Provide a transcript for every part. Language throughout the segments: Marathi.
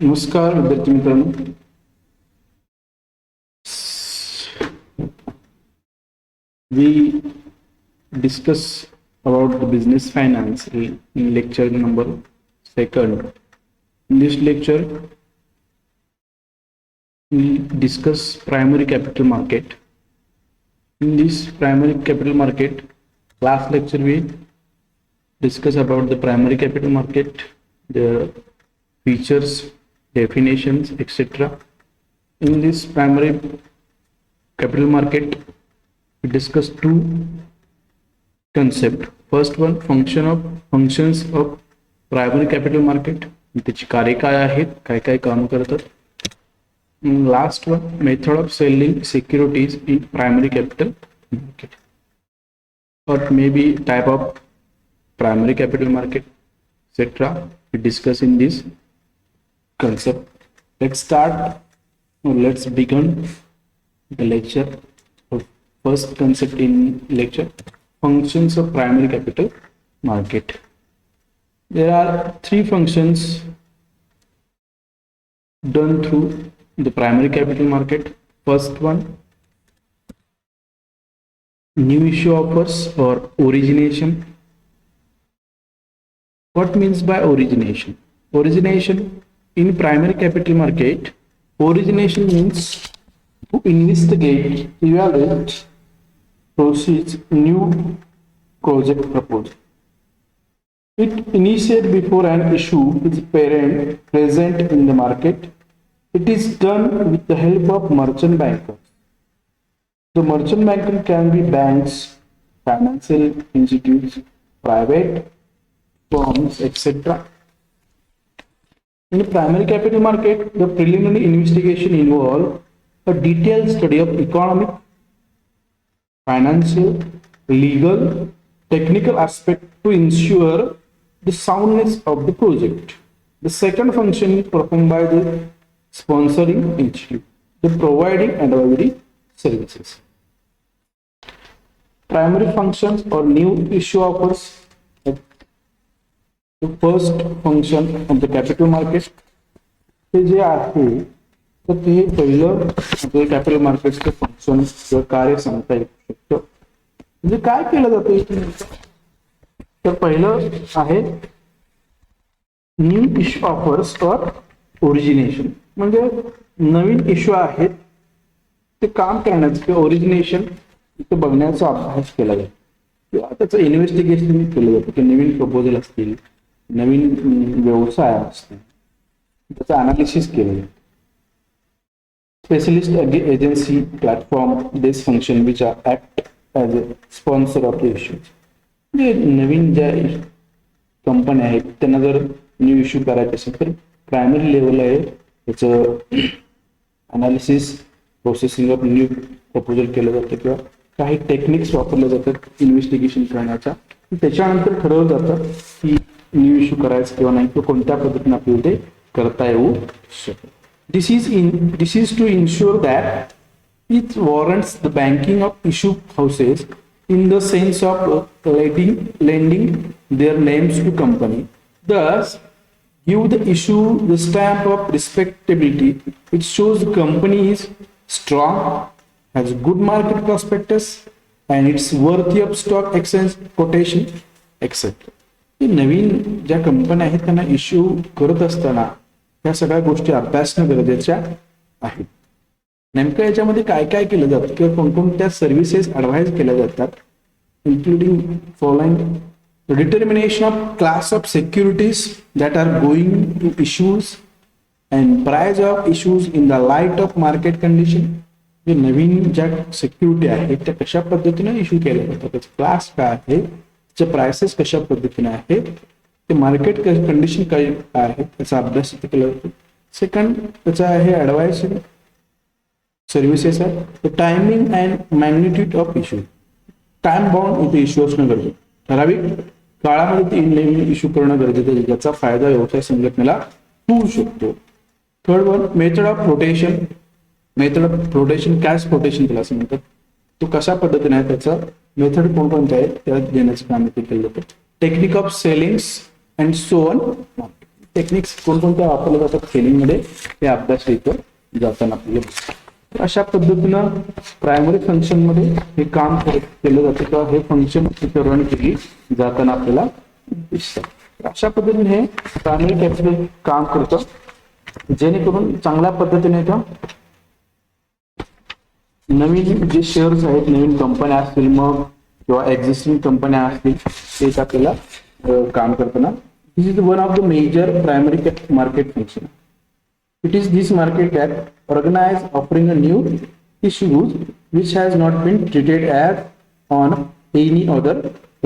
नमस्कार विद्यार्थी मित्रांनो. We discuss about the business finance in lecture number second. In this lecture, we discuss primary capital market. In this primary capital market last lecture, we discuss about the primary capital market, the features, definitions, etc. In this primary capital market, we discuss two concept. First one, functions of primary capital market. त्याची कार्य काय आहेत, काय काय काम करतात. Last one, method of selling securities in primary capital market, or maybe type of primary capital market, etc. We discuss in this concept. Let's begin the lecture. First concept in lecture, functions of primary capital market. There are three functions done through the primary capital market. First one, new issue offers or origination. What means by origination? Origination in primary capital market, origination means to investigate, evaluate, proceeds new project proposal. It initiated before an issue is present in the market. It is done with the help of merchant bankers. The merchant banker can be banks, financial institutes, private firms, etc. In the primary capital market, the preliminary investigation involves a detailed study of economic, financial, legal, technical aspect to ensure the soundness of the project. The second function is performed by the sponsoring institute, the providing advisory services. Primary functions or new issue offers. The first function of the capital market हे जे आहे तर ते पहिलं आपल्या कॅपिटल मार्केटचं फंक्शन किंवा कार्य सांगता येऊ शकतं. म्हणजे काय केलं जातं इथे, तर पहिलं आहे न्यू इश्यू ऑफर्स और ओरिजिनेशन. म्हणजे नवीन इश्यू आहेत ते काम करण्याचं किंवा ओरिजिनेशन इथे बघण्याचा अभ्यास केला जातो किंवा त्याचं इन्व्हेस्टिगेशन केलं जातं की नवीन प्रपोजल असतील, नवीन व्यवसाय असतील, त्याचं अनालिसिस केलं जातं. Specialist agency platform this function which are act as a sponsor of the issues. म्हणजे नवीन ज्या कंपन्या आहेत त्यांना जर न्यू इश्यू करायचे असेल तर प्रायमरी लेवल आहे त्याचं analysis, processing of new proposal केलं जातं किंवा काही टेक्निक्स वापरले जातात इन्व्हेस्टिगेशन करण्याच्या. त्याच्यानंतर ठरवलं जातं की न्यू इश्यू करायचं किंवा नाही किंवा कोणत्या पद्धतीने आपल्याला ते करता येऊ शकतं. This is to ensure that it warrants the banking of issue houses in the sense of lending their names to company. Thus, give the issue the stamp of respectability, which shows the company is strong, has good market prospectus, and it's worthy of stock exchange quotation, etc. नवीन ज्या कंपन्या आहेत त्यांना इश्यू करत असताना या सगळ्या गोष्टी अभ्यासणं गरजेच्या आहेत. नेमकं याच्यामध्ये काय काय केलं जातं किंवा कोणकोणत्या सर्व्हिसेस ऍडवाइज केल्या जातात, including following determination of class of securities that are going to issues and price of issues in the light of market condition. जे नवीन ज्या सिक्युरिटी आहेत त्या कशा पद्धतीने इश्यू केल्या जातात, त्याचा क्लास काय आहे, त्याचे प्राइसेस कशा पद्धतीने आहे, ते मार्केट कंडिशन काय आहे त्याचा अभ्यास इथे केला जातो. सेकंड त्याचा आहे ऍडवाइजरी सर्व्हिसेस आहे. Timing and magnitude of issue, time bound इथे इश्यू असणं गरजेचं, ठराविक काळामध्ये ते नवीन इश्यू करणं गरजेचं आहे ज्याचा फायदा व्यवसाय संघटनेला होऊ शकतो. Third one, method of rotation. Method of rotation, cash rotation त्याला असं म्हणतात. तो कशा पद्धतीने आहे त्याचा मेथड कोणकोणत्या आहेत त्या देण्याचं काम इथे केलं जातं. Technique of ceilings and so on. Techniques कोणकोणत्या वापरल्या जातात सेलिंगमध्ये हे अभ्यास इथं जाताना आपल्याला. अशा पद्धतीनं प्रायमरी फंक्शन मध्ये हे काम केलं जातं किंवा हे फंक्शन रन केली जाताना आपल्याला दिसतं. अशा पद्धतीने हे प्रायमरी कॅपिटल काम करतं, जेणेकरून चांगल्या पद्धतीने का नवीन जे शेअर्स आहेत, नवीन कंपन्या असतील मग किंवा एक्झिस्टिंग कंपन्या असतील ते आपल्याला काम करताना. This is one of the major primary market function. It is this market that organize offering a new issues which has not been treated as on any other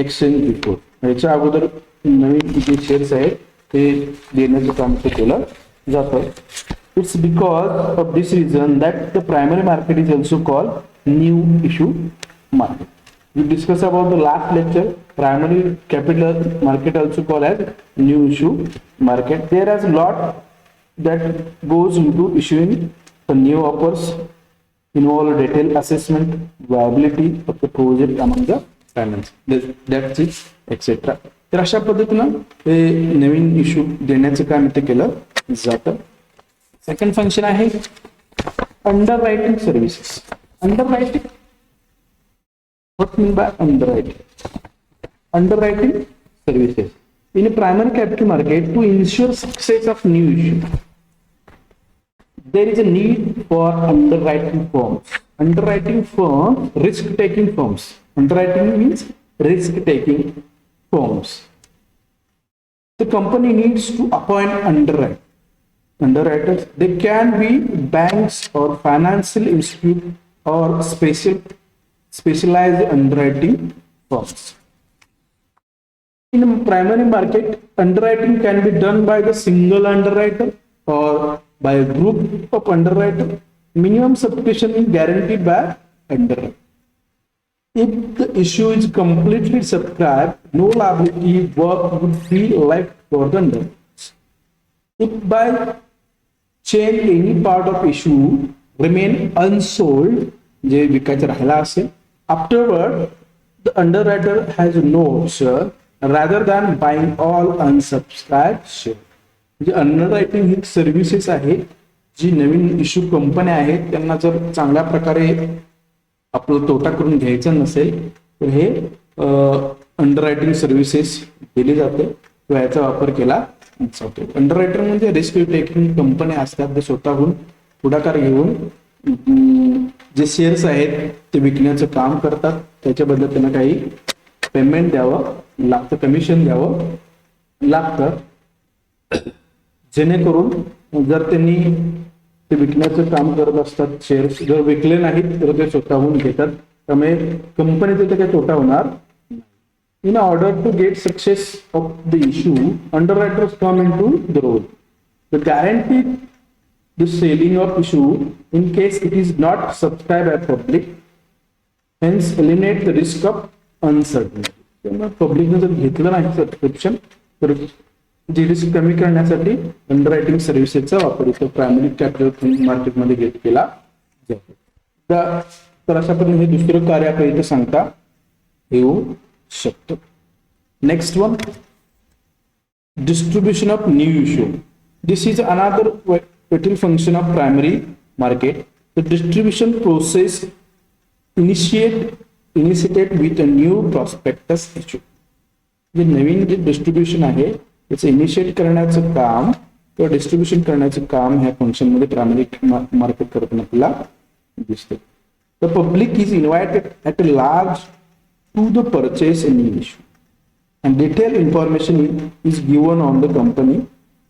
exchange before. याच्या अगोदर नवीन जे शेअर्स आहेत ते देण्याचं काम केलं जातं. It's because of this reason that the primary market is also called new issue market. We discussed about the last lecture. Primary capital market also called as new issue market. There is a lot that goes into issuing the new offers, involve detailed assessment, viability of the project among the tenants, that's it, etc. तर अशा पद्धतीनं हे नवीन इश्यू देण्याचं काम इथे केलं जातं. सेकंड फंक्शन आहे under writing services. Under writing, what mean by under writing? Under writing services in a primary capital market to ensure success of new issue. There is a need for underwriting firms. Underwriting firms, risk-taking firms. Underwriting means risk-taking firms. The company needs to appoint underwriters. They can be banks or financial institute or specialized underwriting firms. In a primary market, underwriting can be done by the single underwriter or by a group of underwriter. Minimum subscription is guaranteed by underwriter. If the issue is completely subscribed, no liability work would be left for the underwriters. If by change any part of issue remain unsold, जे विकायचं राहिला असेल, afterward the underwriter has no option rather than buying all unsubscribed shares. म्हणजे अंडररायटिंग ही सर्व्हिसेस आहे जी नवीन इश्यू कंपन्या आहेत त्यांना जर चांगल्या प्रकारे आपलं तोटा करून घ्यायचा नसेल तर हे अंडररायटिंग सर्व्हिसेस दिली जाते किंवा याचा वापर केला जातो. अंडररायटर म्हणजे रिस्क टेकिंग कंपन्या असतात जे स्वतःहून पुढाकार घेऊन जे शेअर्स आहेत ते विकण्याचं काम करतात. त्याच्याबद्दल त्यांना काही पेमेंट द्यावं लागतं, कमिशन द्यावं लागतं, जेणेकरून जर त्यांनी ते विकण्याचं काम करत असतात, शेअर्स जर विकले नाहीत तर ते स्वतःहून घेतात, त्यामुळे कंपनीचा काही तोटा होणार. In order to get success of the issue, underwriters come into the role. The guarantee the selling of issue in case it is not subscribe by public, hence eliminate the risk of uncertainty. त्यामुळे पब्लिकने जर घेतलं नाही सबस्क्रिप्शन तर जी रिस्क कमी करण्यासाठी अंडररायटिंग सर्व्हिसेसचा वापर इथं प्रायमरी कॅपिटल मार्केटमध्ये केला जातो. तर अशा पद्धतीने हे दुसरं कार्य आपल्याला इथे सांगता येऊ शकतं. Next one, distribution of new issue. This is another vital function of primary market. The distribution process initiated with a new prospectus issue. जे नवीन जे डिस्ट्रीब्युशन आहे त्याचं इनिशिएट करण्याचं काम किंवा डिस्ट्रीब्युशन करण्याचं काम ह्या फंक्शन मध्ये प्रायमरी मार्केट करताना आपल्याला दिसते. The public is invited at a large to the purchase a new issue and detailed information is given on the company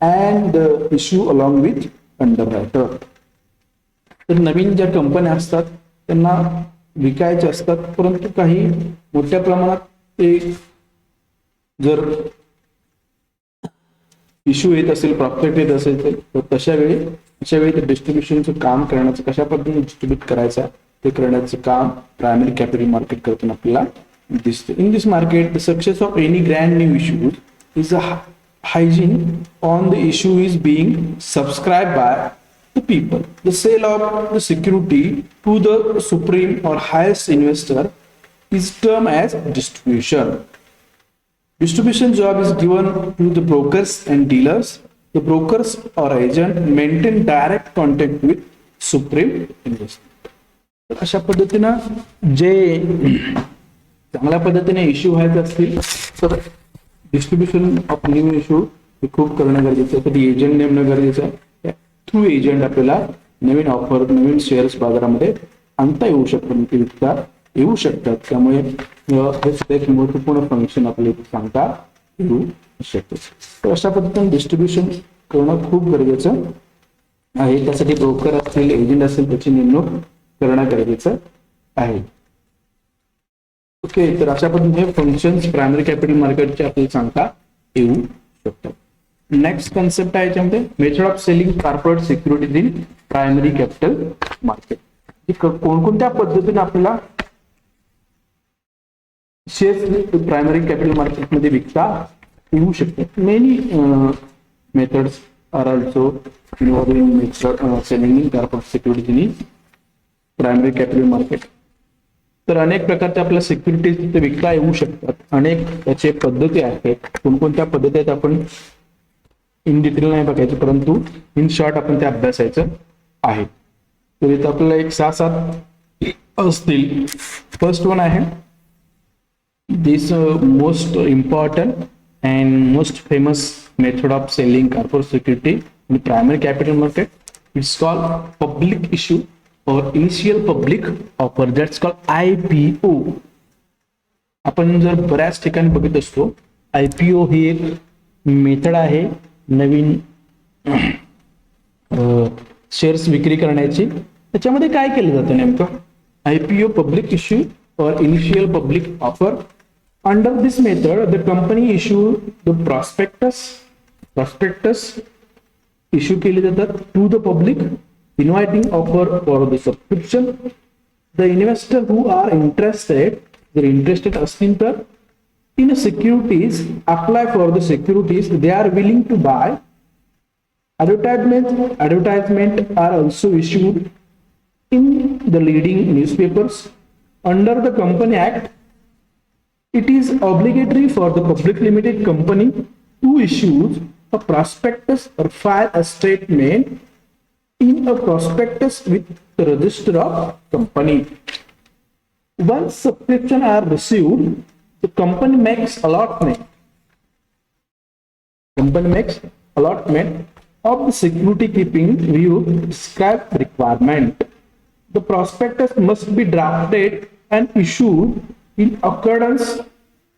and the issue along with अंडररायटर. तर नवीन ज्या कंपन्या असतात त्यांना विकायच्या असतात, परंतु काही मोठ्या प्रमाणात ते जर इश्यू येत असेल, प्रॉफिट येत असेल तर अशा वेळी ते डिस्ट्रीब्युशनचं काम करण्याचं, कशा पद्धतीने डिस्ट्रीब्यूट करायचं ते करण्याचं काम प्रायमरी कॅपिटल मार्केट करताना आपल्याला दिसते. In this market the success of any grand new issue is a hygiene on the issue is being subscribed by the people. The sale of the security to the supreme or highest investor is termed as distribution. Distribution job is given to the brokers and dealers the brokers और agent maintain direct contact with supreme investment. अशा पद्धतीनं जे चांगल्या पद्धतीने इश्यू व्हायचे असतील तर डिस्ट्रीब्युशन ऑफ न्यू इश्यू हे खूप करणं गरजेचं आहे. कधी एजंट नेमणं गरजेचं आहे. थ्रू एजंट आपल्याला नवीन ऑफर नवीन शेअर्स बाजारामध्ये आणता येऊ शकतात, ते विकता येऊ शकतात. त्यामुळे हे सुद्धा एक महत्वपूर्ण फंक्शन आपल्याला सांगता येऊ शकते. तर अशा पद्धतीने डिस्ट्रीब्युशन करणं खूप गरजेचं आहे. त्यासाठी ब्रोकर असतील एजंट असेल त्याची नेमणूक करणं गरजेचं आहे. ओके, तर अशा पद्धतीने फंक्शन्स प्रायमरी कॅपिटल मार्केटचे आपल्याला सांगता येऊ शकतात. नेक्स्ट कन्सेप्ट आहे याच्यामध्ये method of selling corporate securities in primary capital market. कोणकोणत्या पद्धतीने आपल्याला शेअर्स प्रायमरी कॅपिटल मार्केटमध्ये विकता येऊ शकतात. Many methods are also involving method selling in corporate securities in primary capital market. तर अनेक प्रकारच्या आपल्या सिक्युरिटीज तिथे विकता येऊ शकतात. अनेक त्याचे पद्धती आहेत. कोणकोणत्या पद्धती आहेत आपण इन डिटेल नाही बघायचं, परंतु इन शॉर्ट आपण ते अभ्यासायचं आहे. तर इथं आपल्याला एक 6-7 असतील. फर्स्ट वन आहे this most important and most famous method of selling corporate security in primary capital market. It's called public issue और initial public offer, that's called IPO. आपण जर बऱ्याच ठिकाणी बघत असतो IPO ही एक मेथड आहे नवीन शेअर्स विक्री करण्याची. त्याच्यामध्ये काय केलं जातं नेमकं IPO पब्लिक इश्यू और initial public offer. Under this method the company issue the prospectus issue केले जातात to the public inviting offer for the subscription. The investor who are interested, जर इंटरेस्टेड असतील तर in securities, apply for the securities they are willing to buy. Advertisement are also issued in the leading newspapers. Under the Company Act, it is obligatory for the public limited company to issue a prospectus or file a statement in a prospectus with the register of company. Once subscription are received, the company makes allotment of the security keeping view prescribed requirement. The prospectus must be drafted and issued in accordance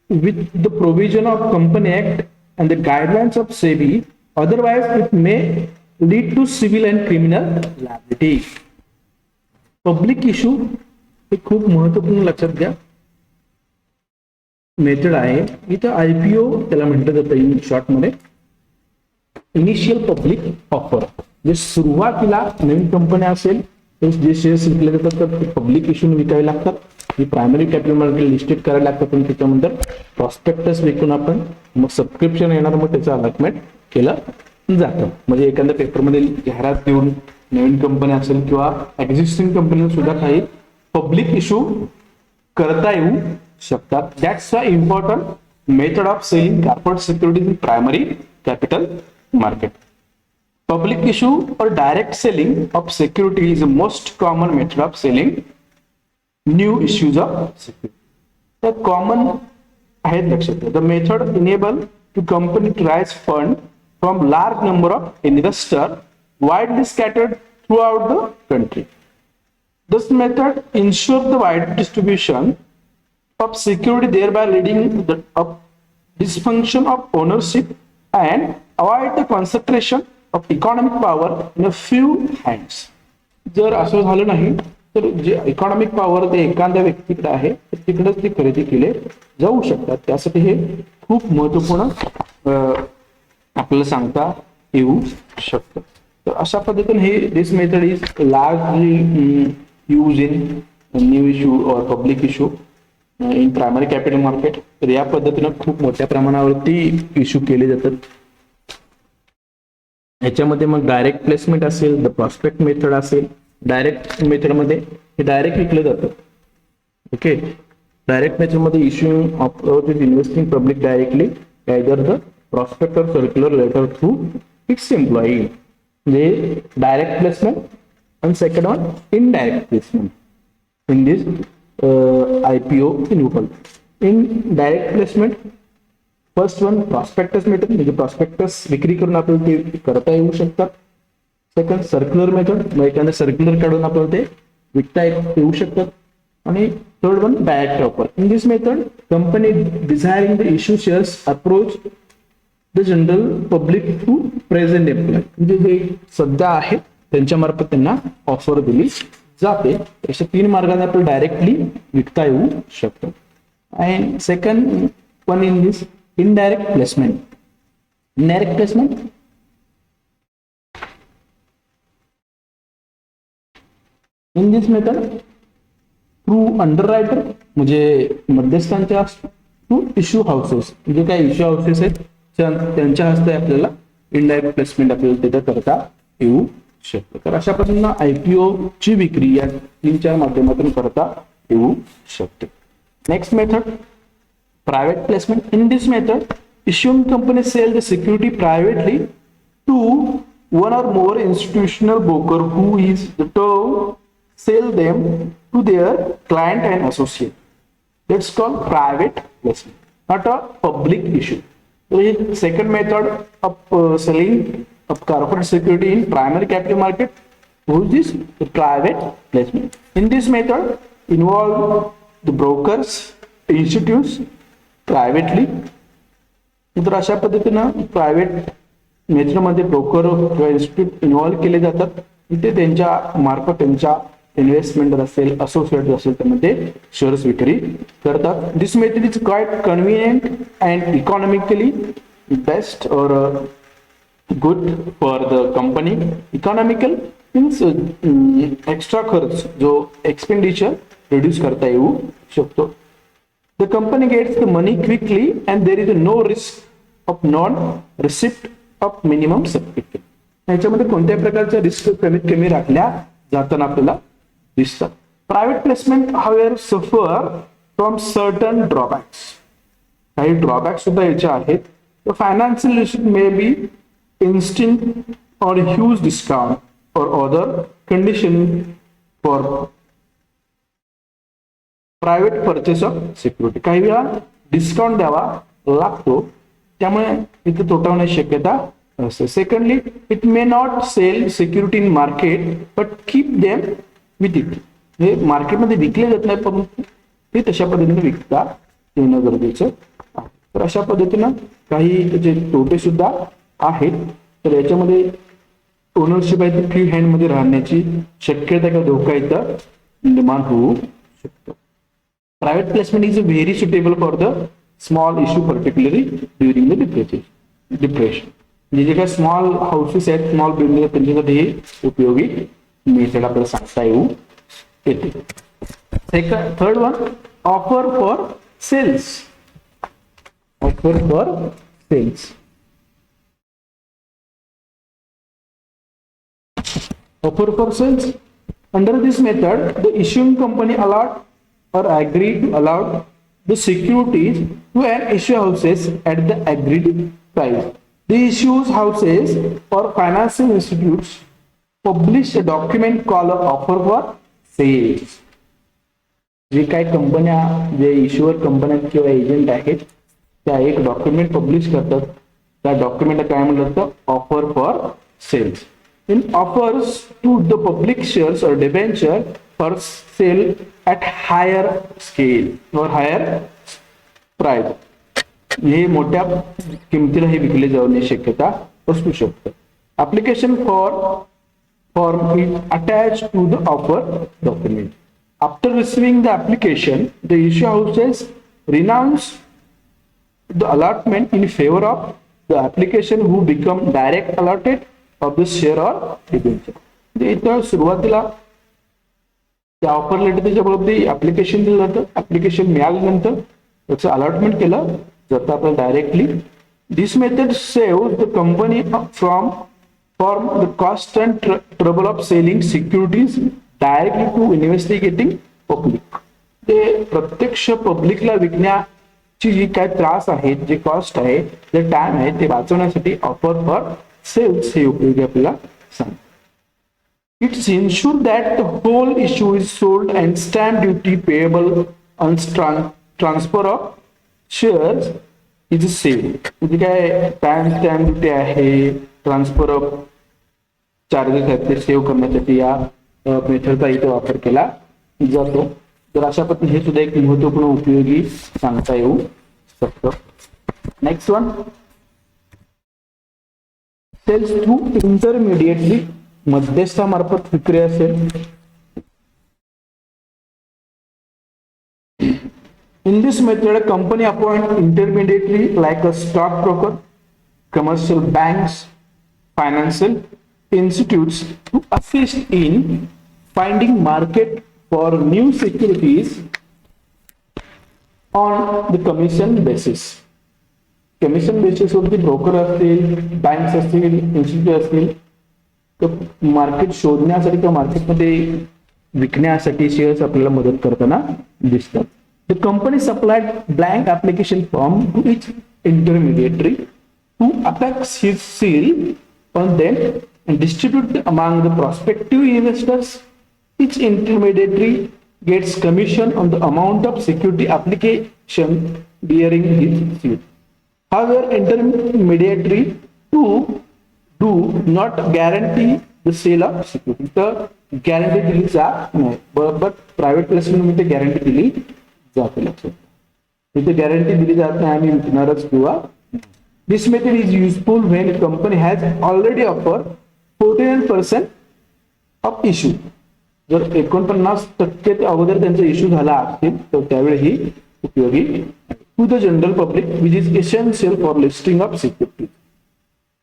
with the provision of Company Act and the guidelines of SEBI. Otherwise, it may lead to civil and criminal liability. Public issue हे खूप महत्वपूर्ण लक्षात घ्या मेथड आहे. इथं IPO त्याला म्हटलं जातं इन शॉर्ट मध्ये. इनिशियल पब्लिक ऑफर, जे सुरुवातीला नवीन कंपनी असेल जे शेअर्स विकले जातात तर पब्लिक इश्यूने विकावे लागतात. ही प्रायमरी कॅपिटल मार्केट लिस्टेड करायला लागतात. पण त्याच्यानंतर प्रॉस्पेक्टस विकून आपण मग सबस्क्रिप्शन येणार, मग त्याचं अलॉटमेंट केलं जातं. म्हणजे एखाद्या पेपरमध्ये जाहिरात देऊन नवीन कंपनी असेल किंवा एक्झिस्टिंग कंपनीला सुद्धा काही पब्लिक इश्यू करता येऊ शकतात. That's a important method of selling corporate securities in primary capital market. Public issue or direct selling of security is the most common method of selling new issues of security. The common आहे लक्षात घ्या. The method enable to company to raise fund from large number of investor widely scattered throughout the country. This method ensure the wide distribution of security, thereby leading the dysfunction of ownership and avoid the concentration of economic power in a few hands. जर असं झालं नाही तर जे इकॉनॉमिक पॉवर ते एखाद्या व्यक्तीकडे आहे तिकडेच ते खरेदी केले जाऊ शकतात. त्यासाठी हे खूप महत्वपूर्ण आपल्याला सांगता येऊ शकतं. तर अशा पद्धतीने हे this method is largely use in new issue और public issue in primary capital market. तर या पद्धतीने खूप मोठ्या प्रमाणावरती इश्यू केले जातात. ह्याच्यामध्ये मग डायरेक्ट प्लेसमेंट असेल, द प्रॉस्पेक्ट मेथड असेल. डायरेक्ट मेथड मध्ये हे डायरेक्ट विकलं जातं. ओके, डायरेक्ट मेथड मध्ये issuing of investing public directly either the prospect और circular letter through fix employee म्हणजे डायरेक्ट प्लेसमेंट आणि second one indirect placement in this IPO renewal. In direct placement first one prospectus method म्हणजे प्रॉस्पेक्टस विक्री करून आपल्याला ते करता येऊ शकतात. सेकंड सर्क्युलर मेथड मग एखादं सर्क्युलर काढून आपल्याला ते विकता येऊ शकतात. आणि third one direct offer. In this method company desiring the issue shares approach the general public to present employ म्हणजे जे सध्या आहे त्यांच्या मार्फत त्यांना ऑफर दिली जाते. अशा 3 मार्गाने आपल्याला डायरेक्टली विकता येऊ शकतो. And second one in this indirect placement. Indirect placement in this method through underwriter म्हणजे मध्यस्थांच्या थ्रू इश्यू हाऊसेस म्हणजे काय इश्यू हाऊसेस आहेत त्यांच्या हस्ते आपल्याला इनडायरेक्ट प्लेसमेंट आपल्याला तिथे करता येऊ शकतं. तर अशा पद्धतीने IPO ची विक्री या 3-4 माध्यमातून करता येऊ शकते. Next method private placement. In this method issuing company sell the security privately to one or more institutional broker who is to sell them to their client and associate. That's called private placement, not a public issue. So the second method of selling of corporate security in primary capital market, who is this? The private placement. In this method involve the brokers, institutes privately. तर अशा पद्धतीनं प्रायव्हेट मेथडमध्ये ब्रोकर किंवा इन्स्टिट्यूट इन्व्हॉल्व केले जातात. इथे त्यांच्या मार्फत त्यांच्या इन्व्हेस्टमेंट असेल असोसिएट असेल त्यामध्ये शेअर्स विक्री करतात. This method is quite convenient and economically best और good for the company. Economical means extra खर्च जो एक्सपेंडिचर रिड्यूस करता येऊ शकतो. The company gets the money quickly and there is no risk of non-receipt of minimum certificate. याच्यामध्ये कोणत्याही प्रकारच्या रिस्क कमीत कमी राखल्या जाताना आपल्याला दिसतात. Private placement however suffer from certain drawbacks. काही ड्रॉबॅक सुद्धा याचे आहेत. The financial risk may be instant or huge discount or other condition for private purchase of security. काही वेळा डिस्काउंट द्यावा लागतो त्यामुळे इथे तोटा होण्याची शक्यता असते. Secondly it may not sell security in market but keep them with it. हे मार्केटमध्ये विकले जात नाही पण ते तशा पद्धतीने विकता येणं गरजेचं आहे. तर अशा पद्धतीनं काही त्याचे तोटे सुद्धा आहेत. तर याच्यामध्ये ओनरशिप आहे ती फ्री हँड मध्ये राहण्याची शक्यता किंवा धोका इथं निर्माण होऊ शकतो. Private placement is very suitable for the small issue, particularly during the depression. जे काही स्मॉल हाऊसेस आहेत स्मॉल बिल्डिंग त्यांच्यासाठी हे उपयोगी मेथड आपल्याला सांगता येऊ येते. Second third one offer for sales. Offer for sales. Offer for sales. Under this method, the issuing company allot or agree to allow the securities to an issue houses at the agreed price. The issues houses or financial institutes publish a document called offer for sales. जे काही कंपन्या जे इश्युअर कंपन्या किंवा एजंट आहेत त्या एक डॉक्युमेंट पब्लिश करतात. त्या डॉक्युमेंटला काय म्हणतात तर offer for sales. In offers to the public shares or debenture for sale at higher scale or higher price. हे मोठ्या किमतीला हे विकले जाण्याची शक्यता असू शकते. Application form is attached to the offer document. After receiving the application, the issue houses renounce the allotment in favor of the application who become direct allotted of the share or debenture. इथं सुरुवातीला त्या ऑफर लेटर त्याच्याबरोबर ऍप्लिकेशन दिलं जातं. ऍप्लिकेशन मिळाल्यानंतर त्याचं अलॉटमेंट केलं जातं आपल्याला directly. This method save the company from the cost and trouble of selling securities directly to investigating public. ते प्रत्यक्ष पब्लिकला विकण्याची जी काय त्रास आहे जे कॉस्ट आहे जे टाइम आहे ते वाचवण्यासाठी ऑफर फॉर सेल्स हे उपयोगी आपल्याला सांग. It's ensure that the whole issue is sold and stamp duty payable on transfer of shares is saved. म्हणजे काय स्टॅम्प ड्युटी आहे, ट्रान्सफर ऑफ चार्जेस आहेत ते सेव्ह करण्यासाठी या मेथडचा इथे वापर केला जातो. तर अशा पद्धतीने हे सुद्धा एक महत्वपूर्ण उपयोगी सांगता येऊ शकतं. नेक्स्ट वन, सेल्स थ्रू इंटरमिडिएटली, मध्यस्थामार्फत विक्री असेल. In this method, a company appoint intermediary like a stockbroker, commercial banks, financial institutes to assist in finding market for new securities on the commission basis. Commission basis वरती ब्रोकर असतील, बँक्स असतील, इन्स्टिट्यूट असतील, तर मार्केट शोधण्यासाठी किंवा मार्केटमध्ये विकण्यासाठी शेअर्स आपल्याला मदत करताना दिसतात. The company supplied blank application form to each intermediary to affix his seal on them and distribute among the prospective investors. Each intermediary gets commission on the amount of security application bearing his seal. However, intermediary do not guarantee the sale of security. तर गॅरंटी दिली जात नाही, बरोबर प्रायव्हेट प्लेसमेंट मध्ये गॅरंटी दिली जाते. लक्षात तिथे गॅरंटी दिली जात नाही आम्ही विकणारच किंवा. This method is useful when company has already offer 49% of issue. जर 49% अगोदर त्यांचा इश्यू झाला असेल तर त्यावेळी ही उपयोगी to the general public which is essential for listing of security.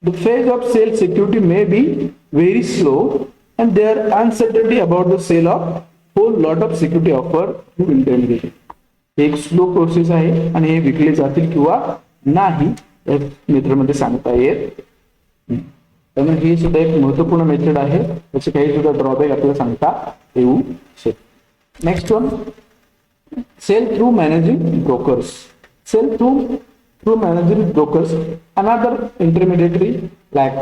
The phase of sale security may be very slow and there uncertainty about the sale of whole lot of security offered to intermediary. एक स्लो प्रोसेस आहे आणि हे विकले जातील किंवा नाही या मेथडमध्ये सांगता येत. त्यामुळे ही सुद्धा एक महत्वपूर्ण मेथड आहे, त्याचे काही सुद्धा ड्रॉबॅक आपल्याला सांगता येऊ शकते. Next one, sale through managing brokers. Sale through managing brokers, another intermediary like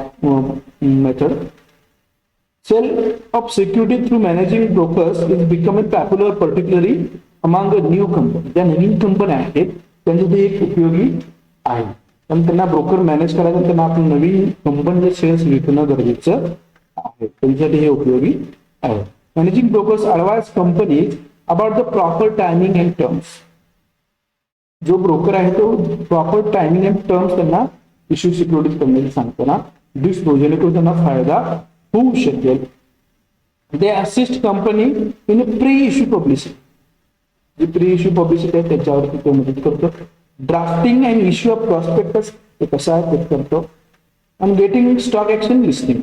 method. Sale of security through managing brokers is becoming popular, particularly among the new company. ज्या नवीन कंपन्या आहेत त्यांच्यासाठी एक उपयोगी आहे, कारण त्यांना ब्रोकर मॅनेज करायचं, त्यांना आपण नवीन कंपनीचे शेअर्स विकणं गरजेचं आहे, त्यांच्यासाठी हे उपयोगी आहे. Managing brokers advise companies about the proper timing and terms. जो ब्रोकर आहे तो प्रॉपर टायमिंग अँड टर्म्स त्यांना इश्यू सिक्युरिटीज करण्याचे सांगताना दिसतो, जेणेकरून त्यांना फायदा होऊ शकेल. They assist company in pre issue publicity. जी प्री इश्यू पब्लिसिटी आहे त्याच्यावरती तो मदत करतो. Drafting and issue of prospectus ते कसं आहे ते करतो. आणि getting stock exchange listing,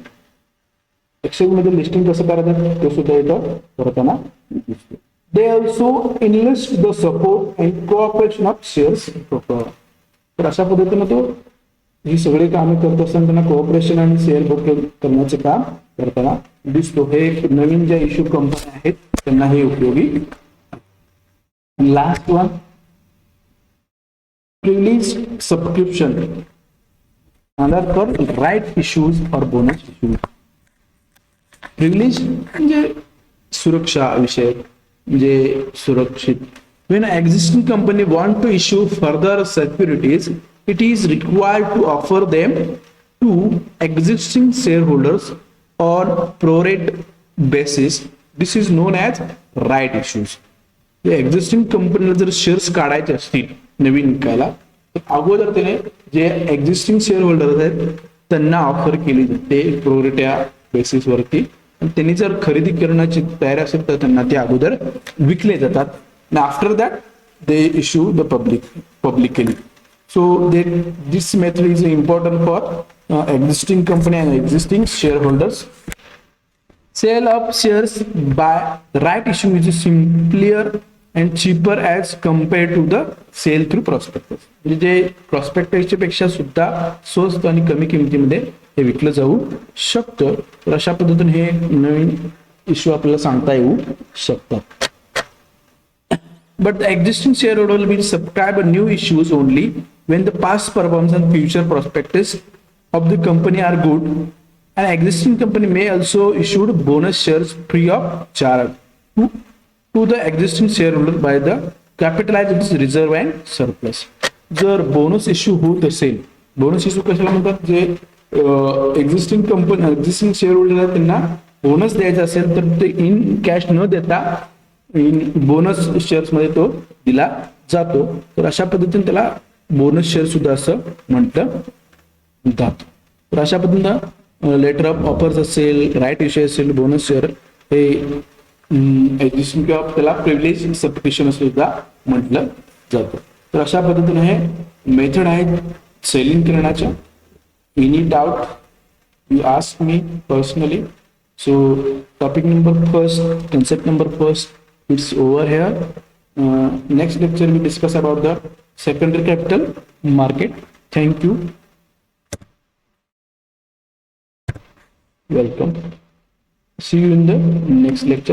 exchange मध्ये लिस्टिंग कसं करायचं ते सुद्धा इथं करताना दिसतो. They also enlist the support and cooperation of shares broker. तर अशा पद्धतीने तो ही सगळे कामे करत असताना त्यांना कोऑपरेशन आणि शेअर ब्रोकर करण्याचे काम करताना दिसतो. हे नवीन ज्या इश्यू कंपन्या आहेत त्यांना हे उपयोगी. Last one, privilege subscription, another for right issues or bonus issues. Privilege म्हणजे सुरक्षा विषय, म्हणजे सुरक्षित. When an existing company want to issue further securities, it is required to offer them to existing shareholders on prorate basis. This is known as right issues. Existing कंपनीला जर शेअर्स काढायचे असतील नवीन विकायला तर अगोदर त्याने जे एक्झिस्टिंग शेअर होल्डर आहेत त्यांना ऑफर केली जाते प्रोरेट बेसिस वरती. त्यांनी जर खरेदी करण्याची तयारी असेल तर त्यांना ते अगोदर विकले जातात. After that they issue the publicly. So this method is important for existing company and existing share holders. Sale of shares by right issue is simpler and cheaper as compared to the sale through prospectus. म्हणजे prospectus पेक्षा सुद्धा स्वस्त आणि कमी किमतीमध्ये हे विकलं जाऊ शकतं. तर अशा पद्धतीने हे नवीन इश्यू आपल्याला सांगता येऊ शकतात. But the existing shareholder will subscribe a new issues only when the past performance and future prospectus of the company are good, an existing company may also issue bonus shares free of charge to the existing shareholder by the capitalize its reserve and surplus. जर बोनस इश्यू होत असेल, बोनस इश्यू कशाला म्हणतात, जे existing company existing share holder त्यांना बोनस द्यायचा असेल तर ते इन कॅश न देता इन बोनस शेअर्स मध्ये तो दिला जातो. तर अशा पद्धतीने त्याला बोनस शेअर सुद्धा असं म्हटलं जातं. तर अशा पद्धतीनं लेटर ऑफ ऑफर्स असेल, राईट इश्यू असेल, बोनस शेअर हे एक्झिस्टिंग किंवा त्याला प्रिव्हिलेज सबस्क्रिप्शन सुद्धा म्हटलं जातं. तर अशा पद्धतीने हे मेथड आहेत सेलिंग करण्याच्या. Any doubt you ask me personally. So topic number first, concept number first, it's over here. Next lecture we discuss about the secondary capital market. Thank you. Welcome. See you in the next lecture.